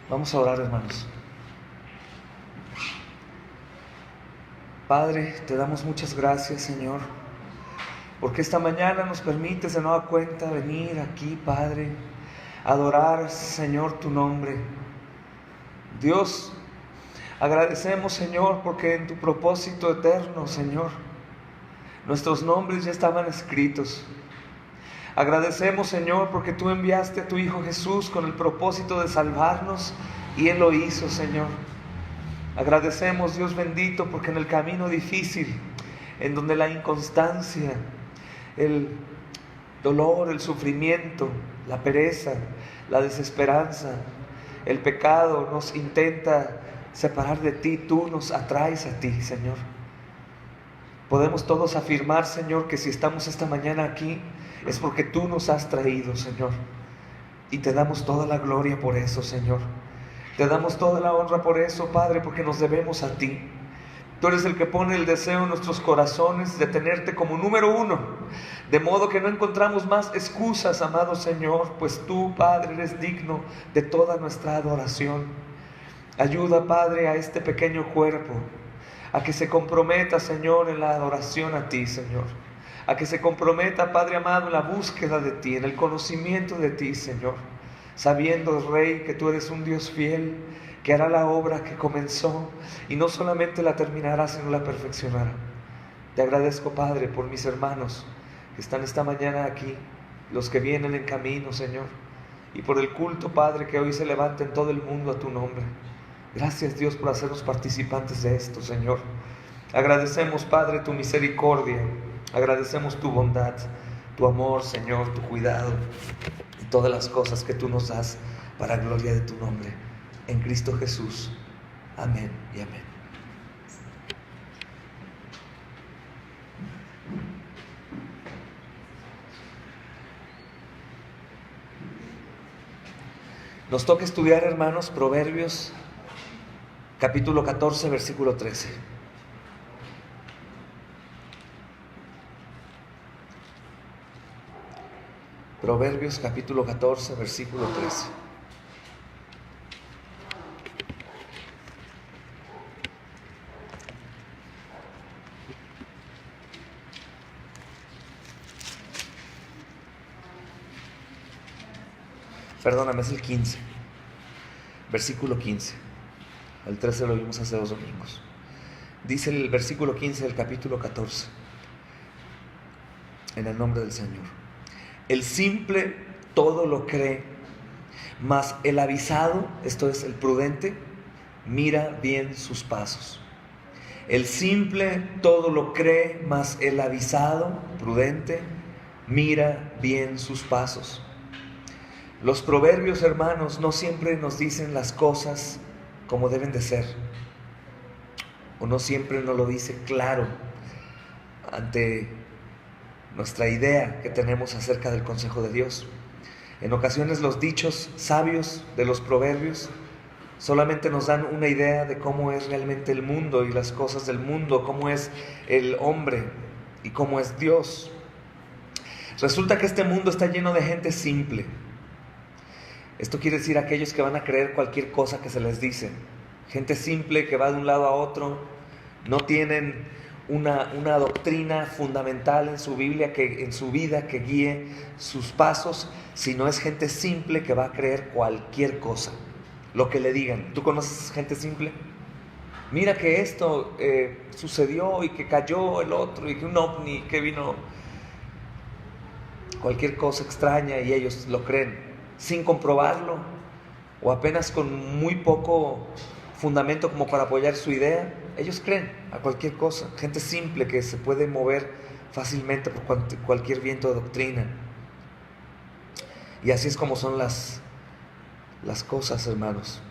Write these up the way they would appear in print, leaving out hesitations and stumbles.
Vamos a orar, hermanos. Padre, te damos muchas gracias, Señor, porque esta mañana nos permites de nueva cuenta venir aquí, Padre, a adorar, Señor, tu nombre. Dios, agradecemos, Señor, porque en tu propósito eterno, Señor, nuestros nombres ya estaban escritos. Agradecemos, Señor, porque tú enviaste a tu Hijo Jesús con el propósito de salvarnos y Él lo hizo, Señor. Agradecemos, Dios bendito, porque en el camino difícil, en donde la inconstancia, el dolor, el sufrimiento, la pereza, la desesperanza, el pecado nos intenta separar de ti, tú nos atraes a ti, Señor. Podemos todos afirmar, Señor, que si estamos esta mañana aquí, es porque tú nos has traído, Señor. Y te damos toda la gloria por eso, Señor. Te damos toda la honra por eso, Padre, porque nos debemos a ti. Tú eres el que pone el deseo en nuestros corazones de tenerte como número uno. De modo que no encontramos más excusas, amado Señor, pues tú, Padre, eres digno de toda nuestra adoración. Ayuda, Padre, a este pequeño cuerpo a que se comprometa, Señor, en la adoración a ti, Señor. A que se comprometa, Padre amado, en la búsqueda de ti, en el conocimiento de ti, Señor. Sabiendo, Rey, que tú eres un Dios fiel, que hará la obra que comenzó y no solamente la terminará, sino la perfeccionará. Te agradezco, Padre, por mis hermanos que están esta mañana aquí, los que vienen en camino, Señor, y por el culto, Padre, que hoy se levanta en todo el mundo a tu nombre. Gracias, Dios, por hacernos participantes de esto, Señor. Agradecemos, Padre, tu misericordia. Agradecemos tu bondad, tu amor, Señor, tu cuidado y todas las cosas que tú nos das para gloria de tu nombre. En Cristo Jesús. Amén y amén. Nos toca estudiar, hermanos, Proverbios capítulo 14, versículo 13. Proverbios capítulo 14, versículo 13. Perdóname, es el 15. Versículo 15. El 13 lo vimos hace 2 domingos. Dice el versículo 15 del capítulo 14. En el nombre del Señor. El simple todo lo cree, mas el avisado, esto es el prudente, mira bien sus pasos. El simple todo lo cree, mas el avisado, prudente, mira bien sus pasos. Los proverbios, hermanos, no siempre nos dicen las cosas como deben de ser, o no siempre nos lo dice claro ante nuestra idea que tenemos acerca del consejo de Dios. En ocasiones los dichos sabios de los proverbios solamente nos dan una idea de cómo es realmente el mundo y las cosas del mundo, cómo es el hombre y cómo es Dios. Resulta que este mundo está lleno de gente simple. Esto quiere decir aquellos que van a creer cualquier cosa que se les dice. Gente simple que va de un lado a otro, no tienen una doctrina fundamental en su Biblia, en su vida, que guíe sus pasos, sino es gente simple que va a creer cualquier cosa, lo que le digan. ¿Tú conoces gente simple? Mira que esto sucedió y que cayó el otro y que un ovni que vino, cualquier cosa extraña, y ellos lo creen sin comprobarlo o apenas con muy poco fundamento como para apoyar su idea. Ellos creen a cualquier cosa. Gente simple que se puede mover fácilmente por cualquier viento de doctrina. Y así es como son las cosas, hermanos.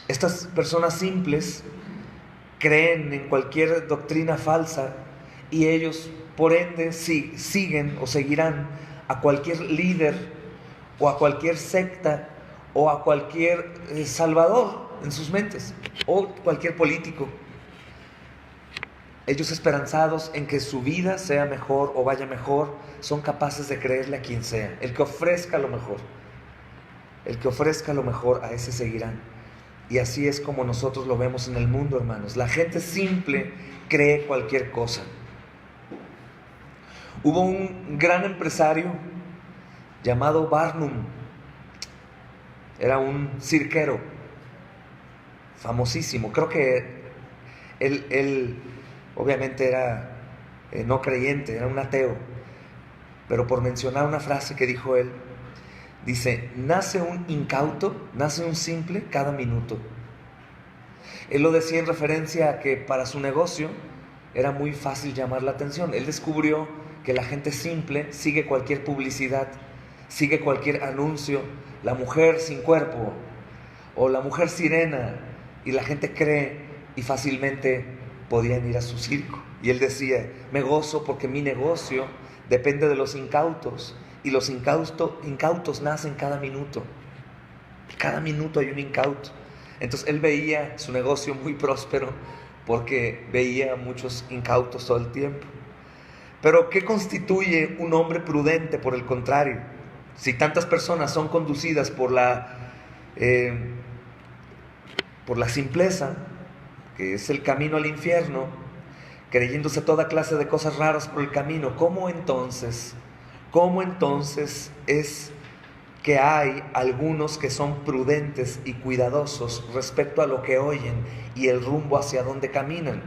Estas personas simples creen en cualquier doctrina falsa y ellos, por ende, siguen o seguirán a cualquier líder o a cualquier secta o a cualquier salvador en sus mentes, o cualquier político. Ellos, esperanzados en que su vida sea mejor o vaya mejor, son capaces de creerle a quien sea, el que ofrezca lo mejor. El que ofrezca lo mejor, a ese seguirán. Y así es como nosotros lo vemos en el mundo, hermanos. La gente simple cree cualquier cosa. Hubo un gran empresario llamado Barnum. Era un cirquero famosísimo. Creo que él obviamente era no creyente, era un ateo. Pero por mencionar una frase que dijo él, dice: nace un incauto, nace un simple cada minuto. Él lo decía en referencia a que para su negocio era muy fácil llamar la atención. Él descubrió que la gente simple sigue cualquier publicidad, sigue cualquier anuncio, la mujer sin cuerpo o la mujer sirena, y la gente cree y fácilmente podían ir a su circo. Y él decía: me gozo porque mi negocio depende de los incautos, y los incautos nacen cada minuto. Cada minuto hay un incauto. Entonces él veía su negocio muy próspero porque veía muchos incautos todo el tiempo. Pero ¿qué constituye un hombre prudente, por el contrario? Si tantas personas son conducidas por la simpleza, que es el camino al infierno, creyéndose toda clase de cosas raras por el camino, ¿cómo entonces es que hay algunos que son prudentes y cuidadosos respecto a lo que oyen y el rumbo hacia donde caminan?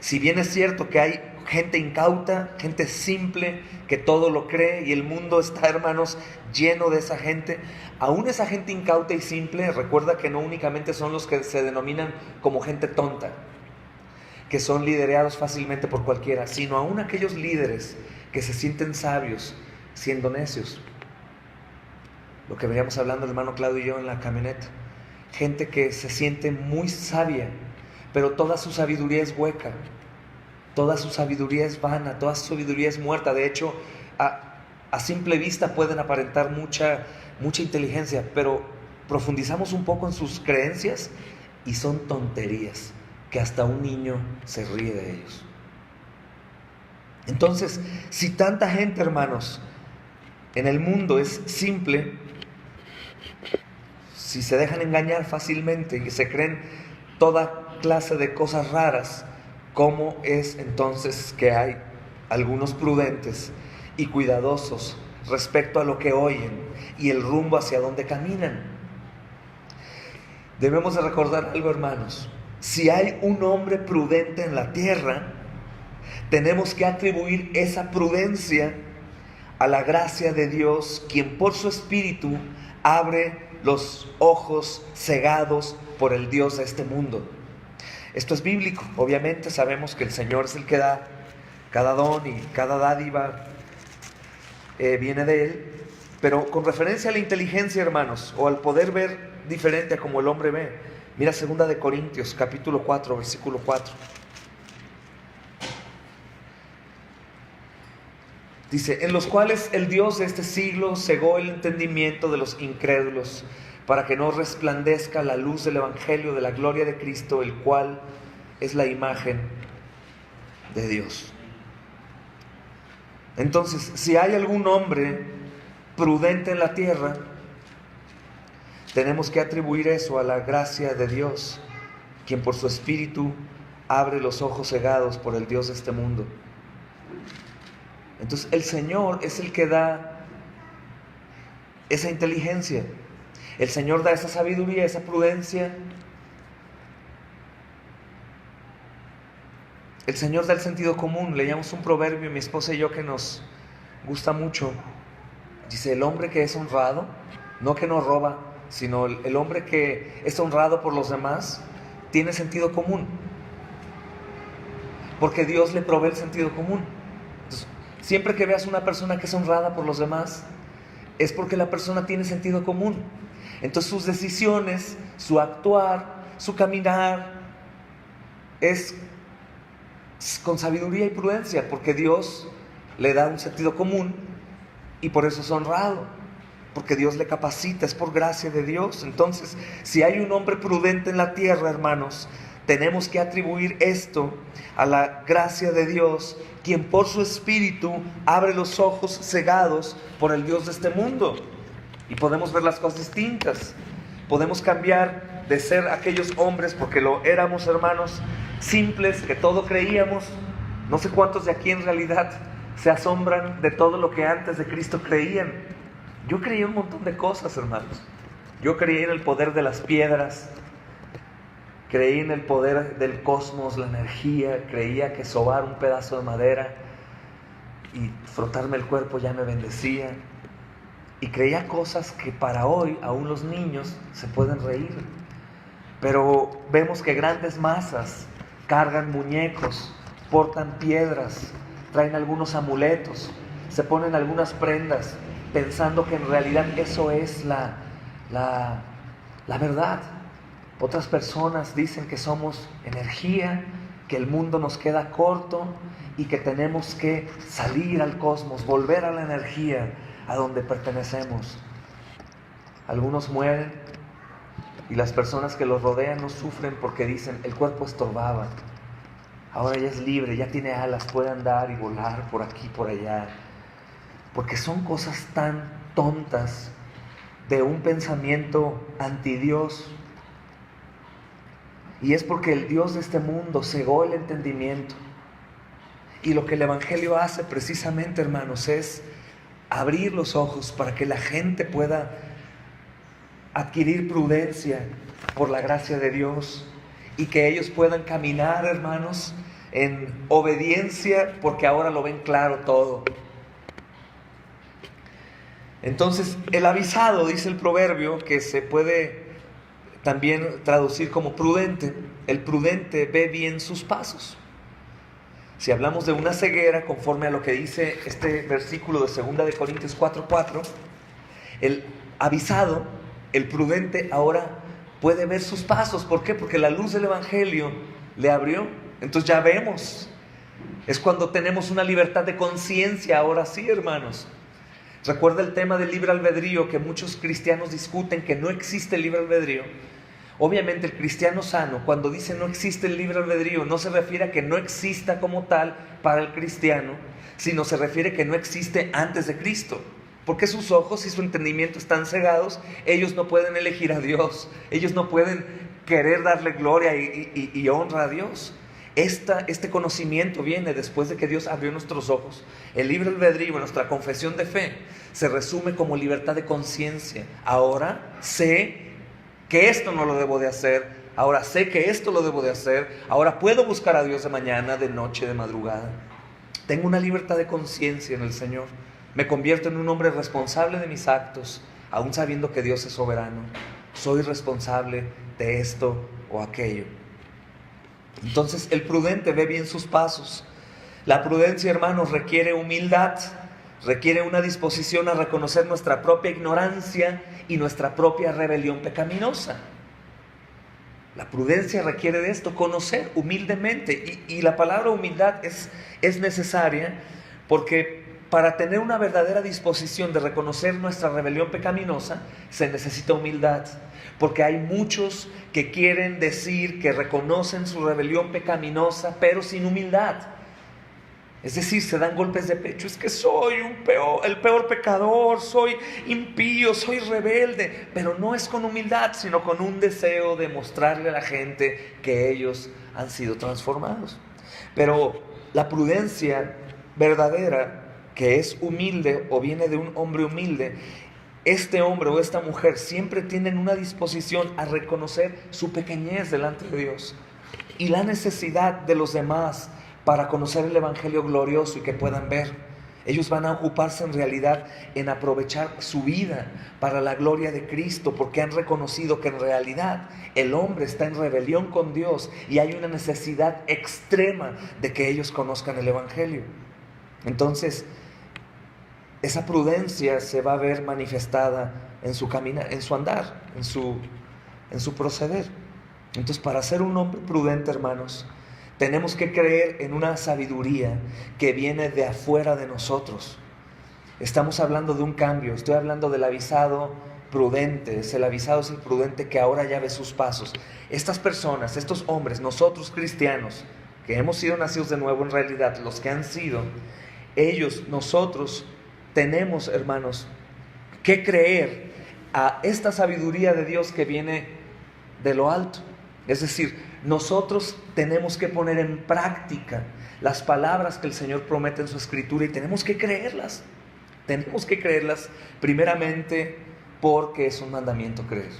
Si bien es cierto que hay gente incauta, gente simple, que todo lo cree, y el mundo está, hermanos, lleno de esa gente, aún esa gente incauta y simple, recuerda que no únicamente son los que se denominan como gente tonta, que son liderados fácilmente por cualquiera, sino aún aquellos líderes que se sienten sabios siendo necios. Lo que veníamos hablando el hermano Claudio y yo en la camioneta. Gente que se siente muy sabia, pero toda su sabiduría es hueca, toda su sabiduría es vana, toda su sabiduría es muerta. De hecho, a simple vista pueden aparentar mucha inteligencia, pero profundizamos un poco en sus creencias y son tonterías que hasta un niño se ríe de ellos. Entonces, si tanta gente, hermanos, en el mundo es simple, si se dejan engañar fácilmente y se creen toda clase de cosas raras, ¿cómo es entonces que hay algunos prudentes y cuidadosos respecto a lo que oyen y el rumbo hacia donde caminan? Debemos de recordar algo, hermanos. Si hay un hombre prudente en la tierra, tenemos que atribuir esa prudencia a la gracia de Dios, quien por su Espíritu abre los ojos cegados por el Dios de este mundo. Esto es bíblico. Obviamente sabemos que el Señor es el que da cada don y cada dádiva viene de Él, pero con referencia a la inteligencia, hermanos, o al poder ver diferente a como el hombre ve, mira 2 de Corintios capítulo 4 versículo 4. Dice: en los cuales el Dios de este siglo cegó el entendimiento de los incrédulos, para que no resplandezca la luz del Evangelio de la gloria de Cristo, el cual es la imagen de Dios. Entonces, si hay algún hombre prudente en la tierra, tenemos que atribuir eso a la gracia de Dios, quien por su Espíritu abre los ojos cegados por el Dios de este mundo. Entonces el Señor es el que da esa inteligencia, el Señor da esa sabiduría, esa prudencia, el Señor da el sentido común. Leíamos un proverbio, mi esposa y yo, que nos gusta mucho. Dice: el hombre que es honrado, no que no roba, sino el hombre que es honrado por los demás, tiene sentido común, porque Dios le provee el sentido común. Entonces, siempre que veas una persona que es honrada por los demás, es porque la persona tiene sentido común. Entonces sus decisiones, su actuar, su caminar es con sabiduría y prudencia, porque Dios le da un sentido común y por eso es honrado, porque Dios le capacita, es por gracia de Dios. Entonces, si hay un hombre prudente en la tierra, hermanos, tenemos que atribuir esto a la gracia de Dios, quien por su Espíritu abre los ojos cegados por el Dios de este mundo. y podemos ver las cosas distintas. Podemos cambiar de ser aquellos hombres, porque lo éramos, hermanos, simples, que todo creíamos. No sé cuántos de aquí en realidad se asombran de todo lo que antes de Cristo creían. Yo creía un montón de cosas, hermanos. Yo creía en el poder de las piedras, creí en el poder del cosmos, la energía, creía que sobar un pedazo de madera y frotarme el cuerpo ya me bendecía. Y creía cosas que para hoy aún los niños se pueden reír. Pero vemos que grandes masas cargan muñecos, portan piedras, traen algunos amuletos, se ponen algunas prendas, pensando que en realidad eso es la verdad. Otras personas dicen que somos energía, que el mundo nos queda corto y que tenemos que salir al cosmos, volver a la energía, a donde pertenecemos. Algunos mueren y las personas que los rodean no sufren porque dicen, el cuerpo estorbaba, ahora ya es libre, ya tiene alas, puede andar y volar por aquí, por allá. Porque son cosas tan tontas de un pensamiento antidios. Y es porque el Dios de este mundo cegó el entendimiento. Y lo que el Evangelio hace precisamente, hermanos, es abrir los ojos para que la gente pueda adquirir prudencia por la gracia de Dios y que ellos puedan caminar, hermanos, en obediencia, porque ahora lo ven claro todo. Entonces, el avisado, dice el proverbio, que se puede también traducir como prudente. El prudente ve bien sus pasos. Si hablamos de una ceguera, conforme a lo que dice este versículo de 2 de Corintios 4:4, el avisado, el prudente, ahora puede ver sus pasos. ¿Por qué? Porque la luz del Evangelio le abrió. Entonces ya vemos. Es cuando tenemos una libertad de conciencia, ahora sí, hermanos. Recuerda el tema del libre albedrío, que muchos cristianos discuten que no existe el libre albedrío. Obviamente el cristiano sano, cuando dice no existe el libre albedrío, no se refiere a que no exista como tal para el cristiano, sino se refiere que no existe antes de Cristo. Porque sus ojos y su entendimiento están cegados, ellos no pueden elegir a Dios, ellos no pueden querer darle gloria y honra a Dios. Este conocimiento viene después de que Dios abrió nuestros ojos. El libre albedrío, nuestra confesión de fe, se resume como libertad de conciencia. Ahora sé que esto no lo debo de hacer, ahora sé que esto lo debo de hacer, ahora puedo buscar a Dios de mañana, de noche, de madrugada. Tengo una libertad de conciencia en el Señor. Me convierto en un hombre responsable de mis actos, aún sabiendo que Dios es soberano. Soy responsable de esto o aquello. Entonces el prudente ve bien sus pasos. La prudencia, hermanos, requiere humildad, requiere una disposición a reconocer nuestra propia ignorancia y nuestra propia rebelión pecaminosa. La prudencia requiere de esto, conocer humildemente. Y la palabra humildad es necesaria porque para tener una verdadera disposición de reconocer nuestra rebelión pecaminosa se necesita humildad. Porque hay muchos que quieren decir que reconocen su rebelión pecaminosa, pero sin humildad. Es decir, se dan golpes de pecho. Es que soy el peor pecador, soy impío, soy rebelde. Pero no es con humildad, sino con un deseo de mostrarle a la gente que ellos han sido transformados. Pero la prudencia verdadera, que es humilde o viene de un hombre humilde, este hombre o esta mujer siempre tienen una disposición a reconocer su pequeñez delante de Dios y la necesidad de los demás para conocer el Evangelio glorioso y que puedan ver. Ellos van a ocuparse en realidad en aprovechar su vida para la gloria de Cristo, porque han reconocido que en realidad el hombre está en rebelión con Dios y hay una necesidad extrema de que ellos conozcan el Evangelio. Entonces, esa prudencia se va a ver manifestada en su caminar, en su andar, en su proceder. Entonces, para ser un hombre prudente, hermanos, tenemos que creer en una sabiduría que viene de afuera de nosotros. Estamos hablando de un cambio. Estoy hablando del avisado prudente. El avisado es el prudente que ahora ya ve sus pasos. Estas personas, estos hombres, nosotros cristianos, que hemos sido nacidos de nuevo en realidad, los que han sido, nosotros tenemos, hermanos, que creer a esta sabiduría de Dios que viene de lo alto. Es decir, nosotros tenemos que poner en práctica las palabras que el Señor promete en su Escritura y tenemos que creerlas. Tenemos que creerlas primeramente porque es un mandamiento creer.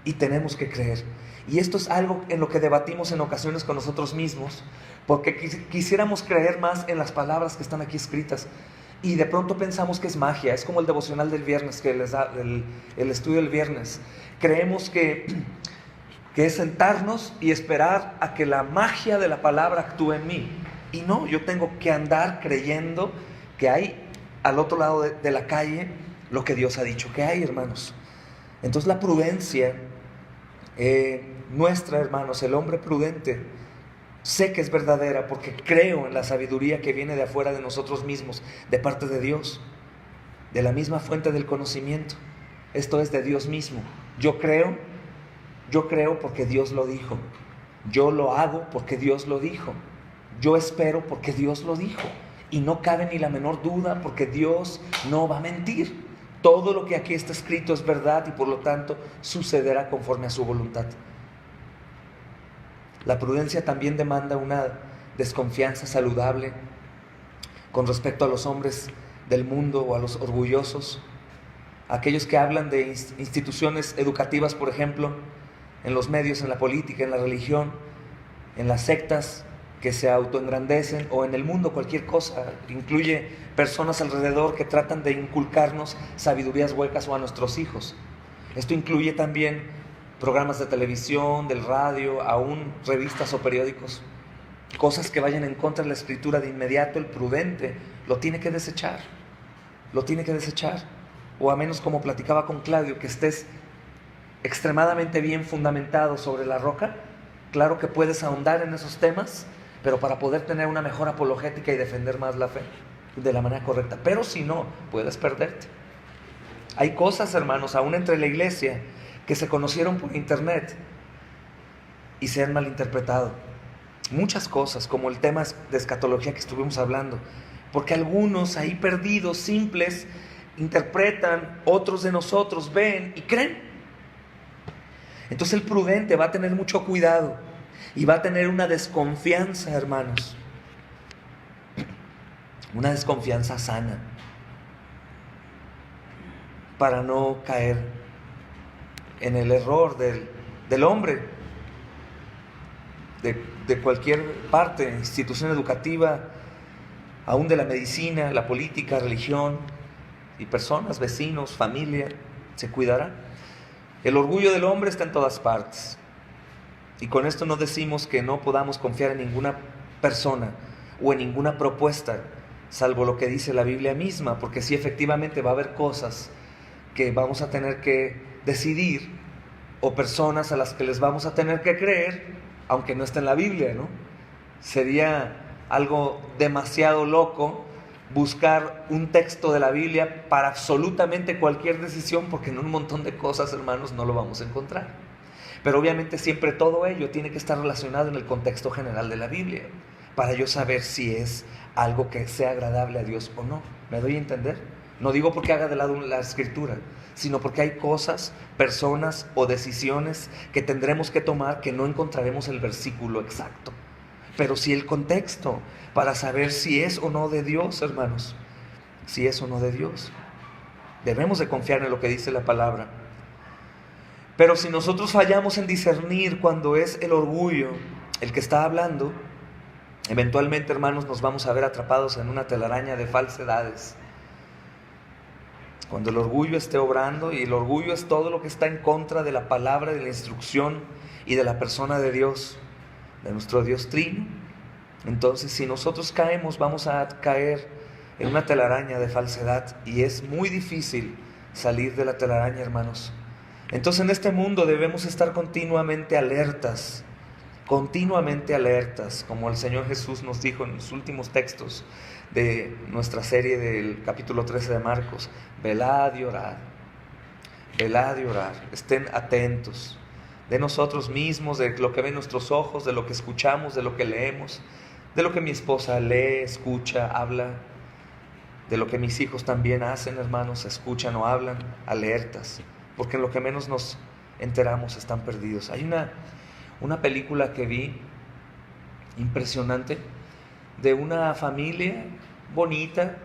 Y tenemos que creer. Y esto es algo en lo que debatimos en ocasiones con nosotros mismos, porque quisiéramos creer más en las palabras que están aquí escritas. Y de pronto pensamos que es magia, es como el devocional del viernes, que les da el estudio del viernes. Creemos que es sentarnos y esperar a que la magia de la palabra actúe en mí. Y no, yo tengo que andar creyendo que hay al otro lado de la calle lo que Dios ha dicho que hay, hermanos. Entonces la prudencia nuestra, hermanos, el hombre prudente, sé que es verdadera porque creo en la sabiduría que viene de afuera de nosotros mismos, de parte de Dios, de la misma fuente del conocimiento. Esto es de Dios mismo. Yo creo porque Dios lo dijo. Yo lo hago porque Dios lo dijo. Yo espero porque Dios lo dijo. Y no cabe ni la menor duda porque Dios no va a mentir. Todo lo que aquí está escrito es verdad y por lo tanto sucederá conforme a su voluntad. La prudencia también demanda una desconfianza saludable con respecto a los hombres del mundo o a los orgullosos. Aquellos que hablan de instituciones educativas, por ejemplo, en los medios, en la política, en la religión, en las sectas que se autoengrandecen o en el mundo cualquier cosa, incluye personas alrededor que tratan de inculcarnos sabidurías huecas o a nuestros hijos. Esto incluye también programas de televisión, del radio, aún revistas o periódicos. Cosas que vayan en contra de la Escritura, de inmediato el prudente lo tiene que desechar. Lo tiene que desechar. O a menos, como platicaba con Claudio, que estés extremadamente bien fundamentado sobre la roca. Claro que puedes ahondar en esos temas, pero para poder tener una mejor apologética y defender más la fe de la manera correcta. Pero si no, puedes perderte. Hay cosas, hermanos, aún entre la iglesia, que se conocieron por internet y se han malinterpretado. Muchas cosas, como el tema de escatología que estuvimos hablando, porque algunos ahí perdidos, simples, interpretan, otros de nosotros ven y creen. Entonces el prudente va a tener mucho cuidado y va a tener una desconfianza, hermanos, una desconfianza sana, para no caer en el error del hombre, de cualquier parte, institución educativa, aún de la medicina, la política, religión y personas, vecinos, familia, se cuidará. El orgullo del hombre está en todas partes. Y con esto no decimos que no podamos confiar en ninguna persona o en ninguna propuesta, salvo lo que dice la Biblia misma, porque sí, efectivamente va a haber cosas que vamos a tener que decidir, o personas a las que les vamos a tener que creer, aunque no esté en la Biblia, ¿no? Sería algo demasiado loco buscar un texto de la Biblia para absolutamente cualquier decisión, porque en un montón de cosas, hermanos, no lo vamos a encontrar. Pero obviamente siempre todo ello tiene que estar relacionado en el contexto general de la Biblia, para yo saber si es algo que sea agradable a Dios o no. ¿Me doy a entender? No digo porque haga de lado la Escritura, sino porque hay cosas, personas o decisiones que tendremos que tomar que no encontraremos el versículo exacto, pero sí el contexto, para saber si es o no de Dios, hermanos, si es o no de Dios. Debemos de confiar en lo que dice la palabra. Pero si nosotros fallamos en discernir cuando es el orgullo el que está hablando, eventualmente, hermanos, nos vamos a ver atrapados en una telaraña de falsedades. Cuando el orgullo esté obrando, y el orgullo es todo lo que está en contra de la palabra, de la instrucción y de la persona de Dios, de nuestro Dios trino, entonces si nosotros caemos, vamos a caer en una telaraña de falsedad, y es muy difícil salir de la telaraña, hermanos. Entonces en este mundo debemos estar continuamente alertas, como el Señor Jesús nos dijo en los últimos textos de nuestra serie del capítulo 13 de Marcos: velad y orad, estén atentos de nosotros mismos, de lo que ven nuestros ojos, de lo que escuchamos, de lo que leemos, de lo que mi esposa lee, escucha, habla, de lo que mis hijos también hacen, hermanos, escuchan o hablan, alertas, porque en lo que menos nos enteramos están perdidos. Hay una película que vi impresionante de una familia bonita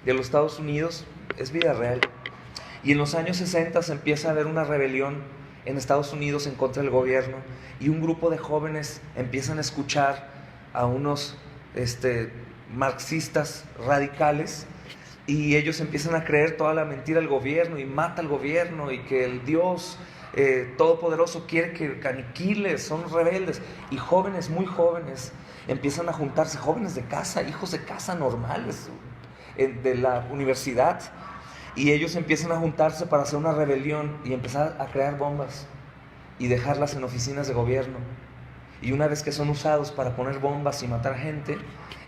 de los Estados Unidos, es vida real, y en los años 60 se empieza a haber una rebelión en Estados Unidos en contra del gobierno, y un grupo de jóvenes empiezan a escuchar a unos marxistas radicales, y ellos empiezan a creer toda la mentira del gobierno y mata al gobierno y que el Dios todopoderoso quiere que aniquile, son rebeldes, y jóvenes, muy jóvenes, empiezan a juntarse, jóvenes de casa, hijos de casa normales de la universidad, y ellos empiezan a juntarse para hacer una rebelión y empezar a crear bombas y dejarlas en oficinas de gobierno. Y una vez que son usados para poner bombas y matar gente,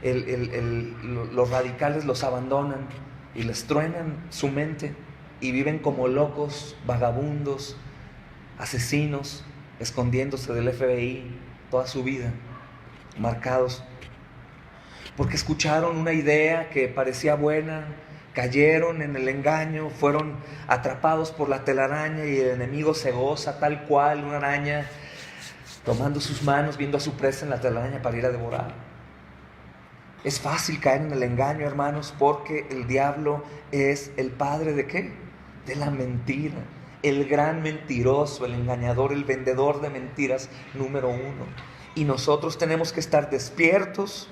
los radicales los abandonan y les truenan su mente y viven como locos, vagabundos, asesinos, escondiéndose del FBI toda su vida, marcados porque escucharon una idea que parecía buena, cayeron en el engaño, fueron atrapados por la telaraña y el enemigo se goza tal cual una araña tomando sus manos, viendo a su presa en la telaraña para ir a devorar. Es fácil caer en el engaño, hermanos, porque el diablo es el padre ¿de qué? De la mentira, el gran mentiroso, el engañador, el vendedor de mentiras número 1. Y nosotros tenemos que estar despiertos,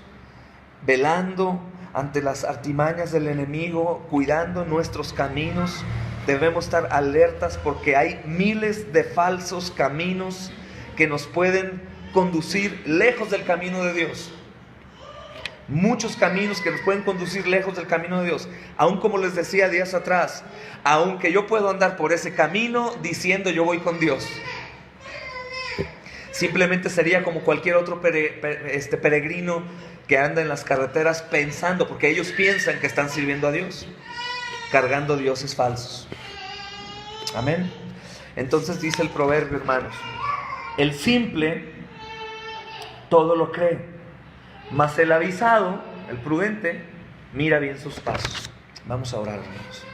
velando ante las artimañas del enemigo, cuidando nuestros caminos. Debemos estar alertas porque hay miles de falsos caminos que nos pueden conducir lejos del camino de Dios. Muchos caminos que nos pueden conducir lejos del camino de Dios. Aún como les decía días atrás, aunque yo puedo andar por ese camino diciendo yo voy con Dios, simplemente sería como cualquier otro peregrino que anda en las carreteras pensando, porque ellos piensan que están sirviendo a Dios, cargando dioses falsos. Amén. Entonces dice el proverbio, hermanos, el simple todo lo cree, mas el avisado, el prudente, mira bien sus pasos. Vamos a orar, hermanos.